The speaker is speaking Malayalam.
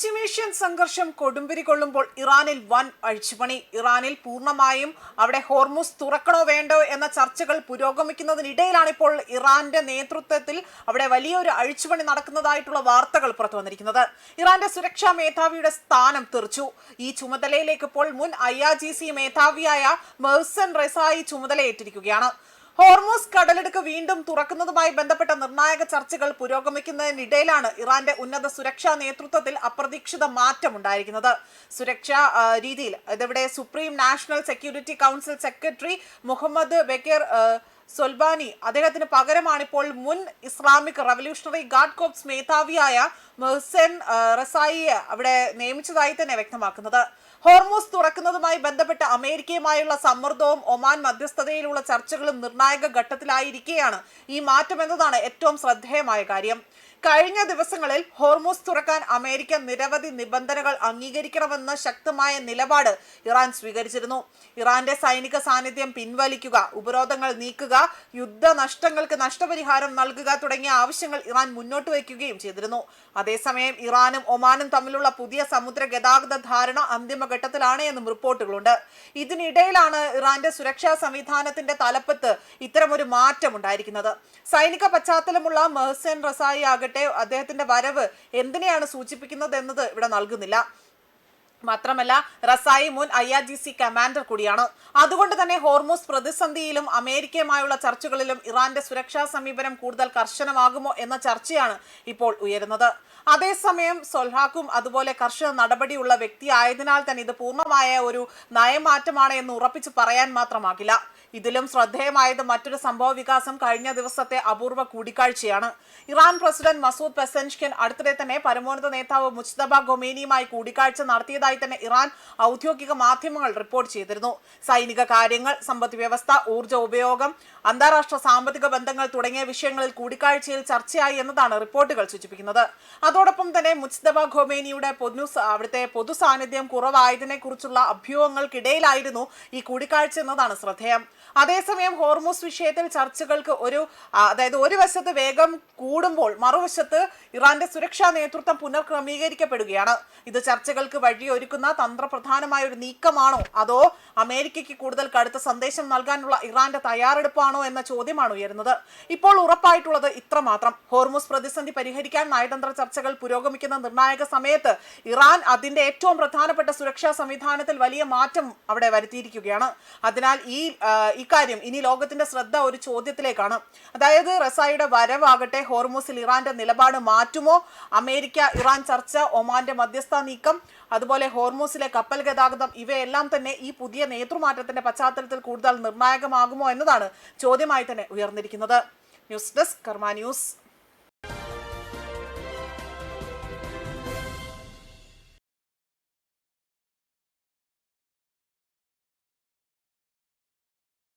പശ്ചിമേഷ്യൻ സംഘർഷം കൊടുമ്പിരി കൊള്ളുമ്പോൾ ഇറാനിൽ വൻ അഴിച്ചുപണി. ഇറാനിൽ പൂർണ്ണമായും അവിടെ ഹോർമുസ് തുറക്കണോ വേണ്ടോ എന്ന ചർച്ചകൾ പുരോഗമിക്കുന്നതിനിടയിലാണ് ഇപ്പോൾ ഇറാന്റെ നേതൃത്വത്തിൽ അവിടെ വലിയൊരു അഴിച്ചുപണി നടക്കുന്നതായിട്ടുള്ള വാർത്തകൾ പുറത്തു വന്നിരിക്കുന്നത്. ഇറാന്റെ സുരക്ഷാ മേധാവിയുടെ സ്ഥാനം തെറിച്ചു. ഈ ചുമതലയിലേക്ക് ഇപ്പോൾ മുൻ IRGC മേധാവിയായ മെഹ്സൻ റസായി ചുമതലയേറ്റിരിക്കുകയാണ്. ഹോർമുസ് കടലിടുക്ക് വീണ്ടും തുറക്കുന്നതുമായി ബന്ധപ്പെട്ട നിർണായക ചർച്ചകൾ പുരോഗമിക്കുന്നതിനിടയിലാണ് ഇറാന്റെ ഉന്നത സുരക്ഷാ നേതൃത്വത്തിൽ അപ്രതീക്ഷിത മാറ്റം ഉണ്ടായിരിക്കുന്നത്. സുരക്ഷാ രീതിയിൽ ഇതിവിടെ supreme national security council secretary Mohammad Bagher സൊൽബാനി അദ്ദേഹത്തിന് പകരമാണ് ഇപ്പോൾ മുൻ ഇസ്ലാമിക് റവല്യൂഷണറി ഗാർഡ് കോർപ്സ് മേധാവിയായ മെഹ്സൻ റസായിയെ അവിടെ നിയമിച്ചതായി തന്നെ വ്യക്തമാക്കുന്നത്. ഹോർമുസ് തുറക്കുന്നതുമായി ബന്ധപ്പെട്ട് അമേരിക്കയുമായുള്ള സമ്മർദ്ദവും ഒമാൻ മധ്യസ്ഥതയിലുള്ള ചർച്ചകളും നിർണായക ഘട്ടത്തിലായിരിക്കെയാണ് ഈ മാറ്റം എന്നതാണ് ഏറ്റവും ശ്രദ്ധേയമായ കാര്യം. കഴിഞ്ഞ ദിവസങ്ങളിൽ ഹോർമുസ് തുറക്കാൻ അമേരിക്ക നിരവധി നിബന്ധനകൾ അംഗീകരിക്കണമെന്ന ശക്തമായ നിലപാട് ഇറാൻ സ്വീകരിച്ചിരുന്നു. ഇറാന്റെ സൈനിക സാന്നിധ്യം പിൻവലിക്കുക, ഉപരോധങ്ങൾ നീക്കുക, യുദ്ധനഷ്ടങ്ങൾക്ക് നഷ്ടപരിഹാരം നൽകുക തുടങ്ങിയ ആവശ്യങ്ങൾ ഇറാൻ മുന്നോട്ട് വയ്ക്കുകയും ചെയ്തിരുന്നു. അതേസമയം ഇറാനും ഒമാനും തമ്മിലുള്ള പുതിയ സമുദ്ര ഗതാഗത ധാരണ അന്തിമഘട്ടത്തിലാണ് എന്നും റിപ്പോർട്ടുകളുണ്ട്. ഇതിനിടയിലാണ് ഇറാന്റെ സുരക്ഷാ സംവിധാനത്തിന്റെ തലപ്പത്ത് ഇത്തരമൊരു മാറ്റം ഉണ്ടായിരിക്കുന്നത്. സൈനിക പശ്ചാത്തലമുള്ള മെഹ്സൻ റസായി ആകട്ടെ അദ്ദേഹത്തിന്റെ വരവ് എന്തിനെയാണ് സൂചിപ്പിക്കുന്നത് എന്നത് ഇവിടെ നൽകുന്നില്ല. മാത്രമല്ല റസായി മുൻ IRGC കമാൻഡർ കൂടിയാണ്. അതുകൊണ്ട് തന്നെ ഹോർമുസ് പ്രതിസന്ധിയിലും അമേരിക്കയുമായുള്ള ചർച്ചകളിലും ഇറാന്റെ സുരക്ഷാ സമീപനം കൂടുതൽ കർശനമാകുമോ എന്ന ചർച്ചയാണ് ഇപ്പോൾ ഉയരുന്നത്. അതേസമയം സൊൽഹാക്കും അതുപോലെ കർശന നടപടിയുള്ള വ്യക്തി ആയതിനാൽ തന്നെ ഇത് പൂർണ്ണമായ ഒരു നയമാറ്റമാണ് എന്ന് ഉറപ്പിച്ച് പറയാൻ മാത്രമാകില്ല. ഇതിലും ശ്രദ്ധേയമായത് മറ്റൊരു സംഭവ വികാസം കഴിഞ്ഞ ദിവസത്തെ അപൂർവ കൂടിക്കാഴ്ചയാണ്. ഇറാൻ പ്രസിഡന്റ് മസൂദ് പെസൻഷ്കിൻ അടുത്തിടെ തന്നെ പരമോന്നത നേതാവ് മുജ്തബ ഖൊമേനിയുമായി കൂടിക്കാഴ്ച നടത്തിയതായി തന്നെ ഇറാൻ ഔദ്യോഗിക മാധ്യമങ്ങൾ റിപ്പോർട്ട് ചെയ്തിരുന്നു. സൈനിക കാര്യങ്ങൾ, സമ്പദ് വ്യവസ്ഥ, ഊർജ്ജ ഉപയോഗം, അന്താരാഷ്ട്ര സാമ്പത്തിക ബന്ധങ്ങൾ തുടങ്ങിയ വിഷയങ്ങളിൽ കൂടിക്കാഴ്ചയിൽ ചർച്ചയായി എന്നതാണ് റിപ്പോർട്ടുകൾ സൂചിപ്പിക്കുന്നത്. അതോടൊപ്പം തന്നെ മുജ്തബ ഖൊമേനിയുടെ അവിടുത്തെ പൊതു സാന്നിധ്യം കുറവായതിനെ കുറിച്ചുള്ള അഭ്യൂഹങ്ങൾക്കിടയിലായിരുന്നു ഈ കൂടിക്കാഴ്ച എന്നതാണ് ശ്രദ്ധേയം. അതേസമയം ഹോർമുസ് വിഷയത്തിൽ ചർച്ചകൾക്ക് ഒരു വശത്ത് വേഗം കൂടുമ്പോൾ മറുവശത്ത് ഇറാന്റെ സുരക്ഷാ നേതൃത്വം പുനർക്രമീകരിക്കപ്പെടുകയാണ്. ഇത് ചർച്ചകൾക്ക് വഴിയൊരുക്കുന്ന തന്ത്രപ്രധാനമായ ഒരു നീക്കമാണോ അതോ അമേരിക്കയ്ക്ക് കൂടുതൽ കടുത്ത സന്ദേശം നൽകാനുള്ള ഇറാന്റെ തയ്യാറെടുപ്പാണോ എന്ന ചോദ്യമാണ് ഉയരുന്നത്. ഇപ്പോൾ ഉറപ്പായിട്ടുള്ളത് ഇത്രമാത്രം: ഹോർമുസ് പ്രതിസന്ധി പരിഹരിക്കാൻ നയതന്ത്ര ചർച്ചകൾ പുരോഗമിക്കുന്ന നിർണായക സമയത്ത് ഇറാൻ അതിന്റെ ഏറ്റവും പ്രധാനപ്പെട്ട സുരക്ഷാ സംവിധാനത്തിൽ വലിയ മാറ്റം അവിടെ വരുത്തിയിരിക്കുകയാണ്. അതിനാൽ ഇക്കാര്യം ഇനി ലോകത്തിന്റെ ശ്രദ്ധ ഒരു ചോദ്യത്തിലേക്കാണ്. അതായത് റസായിയുടെ വരവാകട്ടെ ഹോർമുസിൽ ഇറാന്റെ നിലപാട് മാറ്റുമോ? അമേരിക്ക ഇറാൻ ചർച്ച, ഒമാന്റെ മധ്യസ്ഥ നീക്കം, അതുപോലെ ഹോർമുസിലെ കപ്പൽ ഗതാഗതം, ഇവയെല്ലാം തന്നെ ഈ പുതിയ നേതൃമാറ്റത്തിന്റെ പശ്ചാത്തലത്തിൽ കൂടുതൽ നിർണായകമാകുമോ എന്നതാണ് ചോദ്യമായി തന്നെ ഉയർന്നിരിക്കുന്നത്. ന്യൂസ് ഡെസ്ക് കർമ്മ ന്യൂസ്.